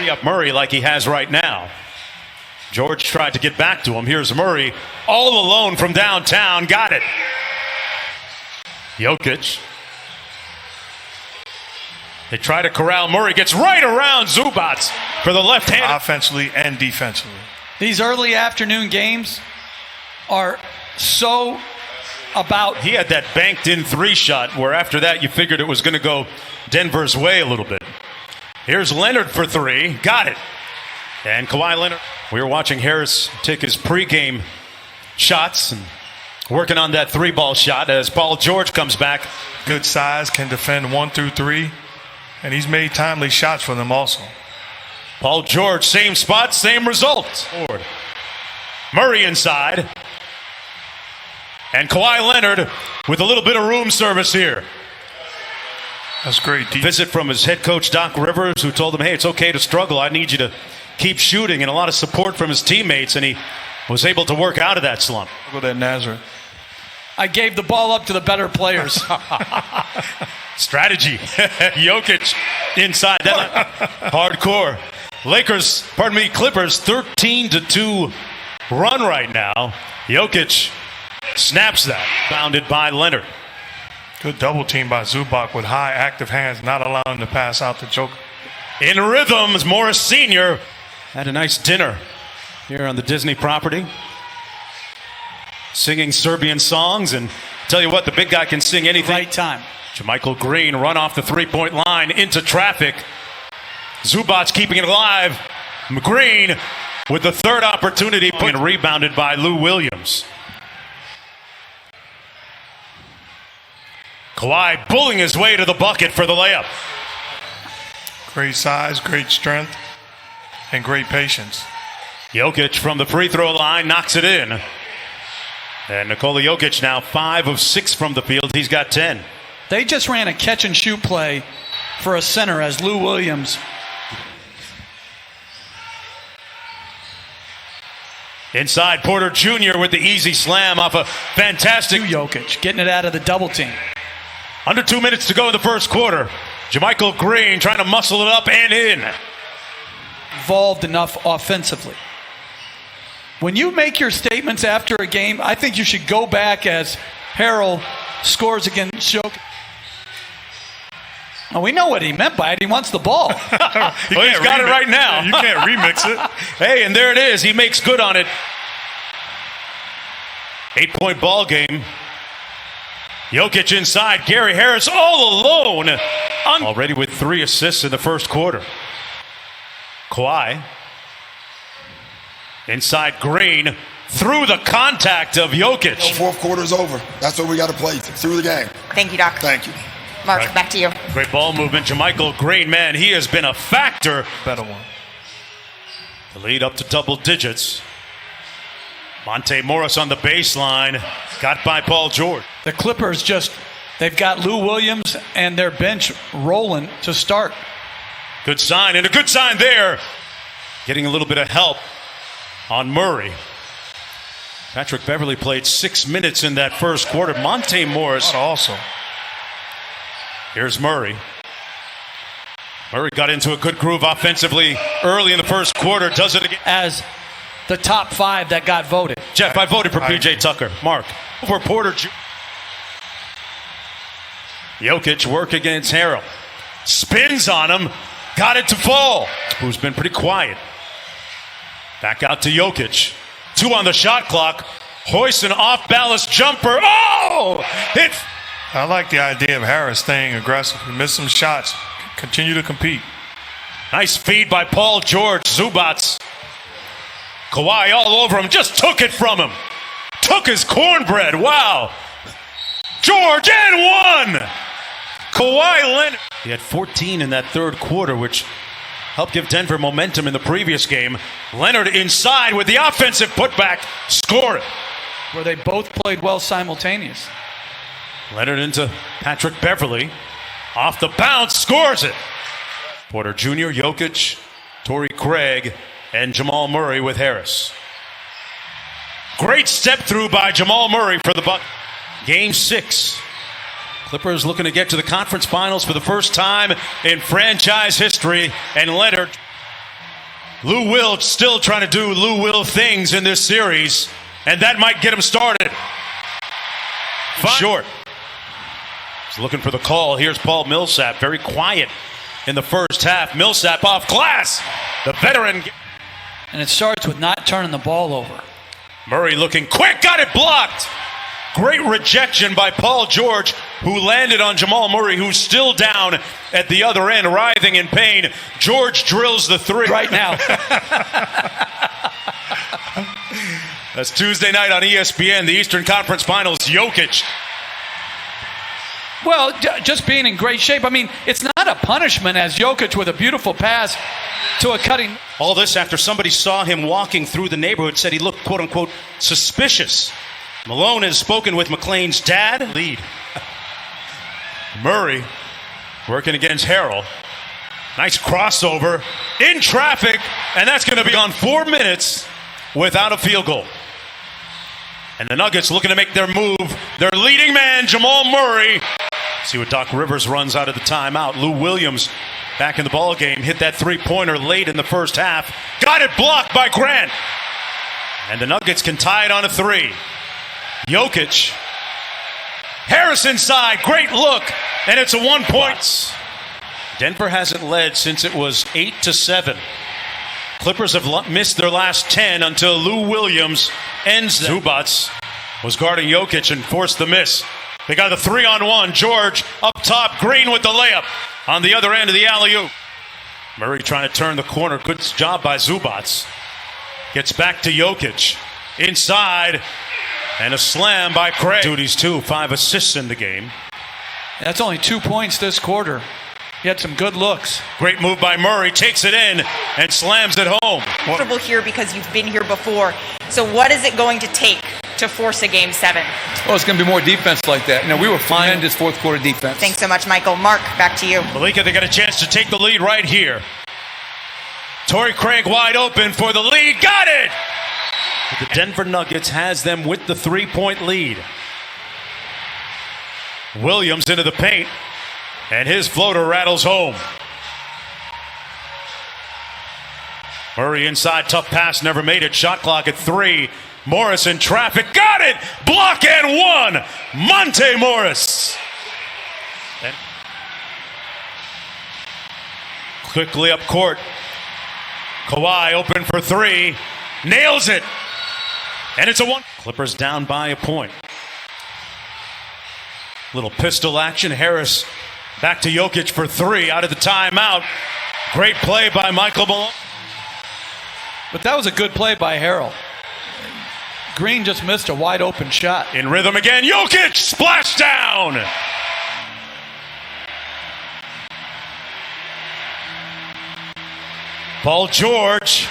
free up Murray like he has right now. George tried to get back to him. Here's Murray all alone from downtown. Got it. Jokic. They try to corral Murray. Gets right around Zubac for the left hand. Offensively and defensively. These early afternoon games are so about. He had that banked in 3-shot where after that you figured it was going to go Denver's way a little bit. Here's Leonard for 3. Got it. And Kawhi Leonard. We were watching Harris take his pregame shots and working on that 3-ball shot as Paul George comes back. Good size, can defend 1 through 3. And he's made timely shots for them also. Paul George, same spot, same result. Murray inside. And Kawhi Leonard with a little bit of room service here. That's great. Visit from his head coach, Doc Rivers, who told him, hey, it's okay to struggle. I need you to keep shooting. And a lot of support from his teammates. And he was able to work out of that slump. Look at that Nazareth. I gave the ball up to the better players. Strategy. Jokic inside. That hardcore. Clippers 13-2 run right now. Jokic snaps that. Bounded by Leonard. Good double team by Zubac with high active hands, not allowing to pass out to Joker. In rhythms, Morris Sr. had a nice dinner here on the Disney property. Singing Serbian songs, and tell you what, the big guy can sing anything. Right time. JaMychal Green run off the 3-point line into traffic. Zubac keeping it alive. Green with the third opportunity, and rebounded by Lou Williams. Kawhi bullying his way to the bucket for the layup. Great size, great strength, and great patience. Jokic from the free throw line knocks it in. And Nikola Jokic now 5 of 6 from the field. He's got 10. They just ran a catch and shoot play for a center as Lou Williams. Inside, Porter Jr. with the easy slam off a fantastic Jokic getting it out of the double team. Under 2 minutes to go in the first quarter. JaMychal Green trying to muscle it up and in. Involved enough offensively. When you make your statements after a game, I think you should go back as Harrell scores against Jokic. Well, we know what he meant by it. He wants the ball. He's got it right now. You can't remix it. Hey, and there it is. He makes good on it. 8-point ball game. Jokic inside. Gary Harris all alone. Already with 3 assists in the first quarter. Kawhi. Inside Green. Through the contact of Jokic. Fourth quarter's over. That's what we got to play through the game. Thank you, Doc. Thank you. Mark, back to you. Great ball movement. JaMychal Green, man, he has been a factor. Better one. The lead up to double digits. Monte Morris on the baseline. Got by Paul George. The Clippers they've got Lou Williams and their bench rolling to start. Good sign, and a good sign there. Getting a little bit of help on Murray. Patrick Beverley played 6 minutes in that first quarter. Monte Morris also. Here's Murray. Murray got into a good groove offensively early in the first quarter. Does it again. As the top 5 that got voted. Jeff, I voted for P.J. Tucker. Mark, for Porter Jr. Jokic work against Harrell. Spins on him. Got it to fall. Who's been pretty quiet. Back out to Jokic. 2 on the shot clock. Hoists an off-balance jumper. Oh! I like the idea of Harris staying aggressive. He missed some shots. Continue to compete. Nice feed by Paul George. Zubac. Kawhi all over him. Just took it from him. Took his cornbread. Wow. George and 1. Kawhi Leonard. He had 14 in that third quarter, which helped give Denver momentum in the previous game. Leonard inside with the offensive putback. Score it. Where they both played well simultaneous. Leonard into Patrick Beverley. Off the bounce, scores it. Porter Jr., Jokic, Torrey Craig, and Jamal Murray with Harris. Great step through by Jamal Murray for the Bucks. Game 6. Clippers looking to get to the conference finals for the first time in franchise history. And Leonard Lou Will still trying to do Lou Will things in this series, and that might get him started. Short. He's looking for the call. Here's Paul Millsap, very quiet in the first half. Millsap off glass. The veteran. And it starts with not turning the ball over. Murray looking quick, got it blocked. Great rejection by Paul George, who landed on Jamal Murray, who's still down at the other end, writhing in pain. George drills the three. Right now. That's Tuesday night on ESPN, the Eastern Conference Finals. Jokic. Well, just being in great shape. I mean, it's not a punishment as Jokic with a beautiful pass to a cutting. All this after somebody saw him walking through the neighborhood, said he looked, quote unquote, suspicious. Malone has spoken with McClain's dad. Lead. Murray working against Harrell. Nice crossover in traffic, and that's going to be on 4 minutes without a field goal. And the Nuggets looking to make their move. Their leading man, Jamal Murray. See what Doc Rivers runs out of the timeout. Lou Williams back in the ball game. Hit that three-pointer late in the first half. Got it blocked by Grant. And the Nuggets can tie it on a three. Jokic. Harris inside. Great look. And it's a 1 point. Denver hasn't led since it was 8-7. Clippers have missed their last 10 until Lou Williams ends them. Zubats was guarding Jokic and forced the miss. They got the 3-on-1. George up top. Green with the layup on the other end of the alley-oop. Murray trying to turn the corner. Good job by Zubats. Gets back to Jokic. Inside. And a slam by Craig. Duties too. 5 assists in the game. That's only 2 points this quarter. He had some good looks. Great move by Murray. Takes it in and slams it home. Comfortable here because you've been here before. So what is it going to take to force a Game 7? Oh, it's going to be more defense like that. You know, we were fine in this fourth quarter defense. Thanks so much, Michael. Mark, back to you. Malika, they got a chance to take the lead right here. Torrey Craig wide open for the lead. Got it! The Denver Nuggets has them with the 3-point lead. Williams into the paint, and his floater rattles home. Murray inside, tough pass, never made it. Shot clock at 3. Morris in traffic, got it! Block and one! Monte Morris. And quickly up court. Kawhi open for 3. Nails it. And it's a 1. Clippers down by a point. Little pistol action. Harris back to Jokic for 3 out of the timeout. Great play by Michael Malone. But that was a good play by Harrell. Green just missed a wide open shot. In rhythm again. Jokic splash down. Paul George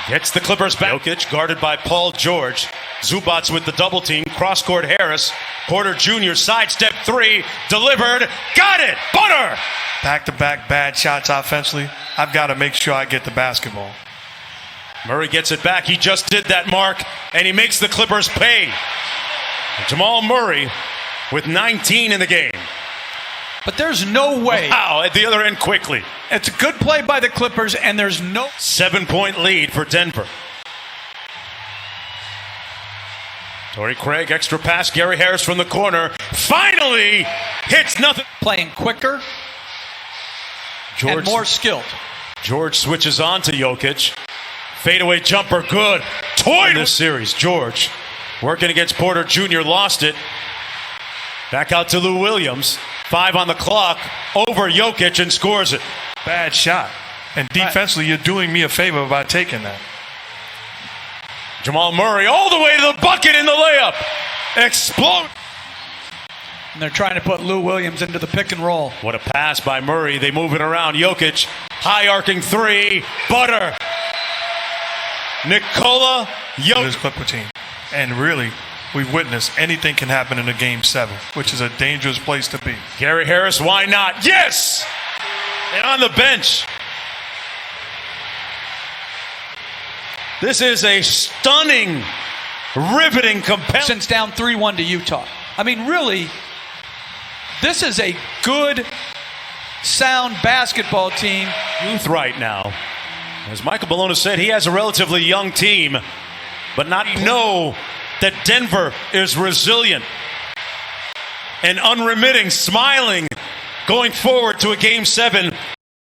gets the Clippers back. Jokic guarded by Paul George. Zubats with the double team. Cross court Harris. Porter Jr. sidestep 3. Delivered. Got it. Butter. Back-to-back bad shots offensively. I've got to make sure I get the basketball. Murray gets it back. He just did that, Mark, and he makes the Clippers pay. Jamal Murray with 19 in the game. But there's no way. Wow, at the other end quickly. It's a good play by the Clippers, and there's no... 7-point lead for Denver. Torrey Craig, extra pass. Gary Harris from the corner. Finally hits nothing. Playing quicker and more skilled. George switches on to Jokic. Fadeaway jumper, good. Toyed in this series. George working against Porter Jr. Lost it. Back out to Lou Williams. 5 on the clock. Over Jokic and scores it. Bad shot. And defensively, you're doing me a favor by taking that. Jamal Murray all the way to the bucket in the layup. Explode. And they're trying to put Lou Williams into the pick and roll. What a pass by Murray. They move it around. Jokic, high arcing 3. Butter. Nikola Jokic. This Clipper team. And really, we've witnessed anything can happen in a Game 7, which is a dangerous place to be. Gary Harris, why not? Yes! And on the bench. This is a stunning, riveting, compelling. Since down 3-1 to Utah. I mean, really, this is a good, sound basketball team. Youth right now. As Michael Bologna said, he has a relatively young team, but not know that Denver is resilient and unremitting, smiling, going forward to a Game 7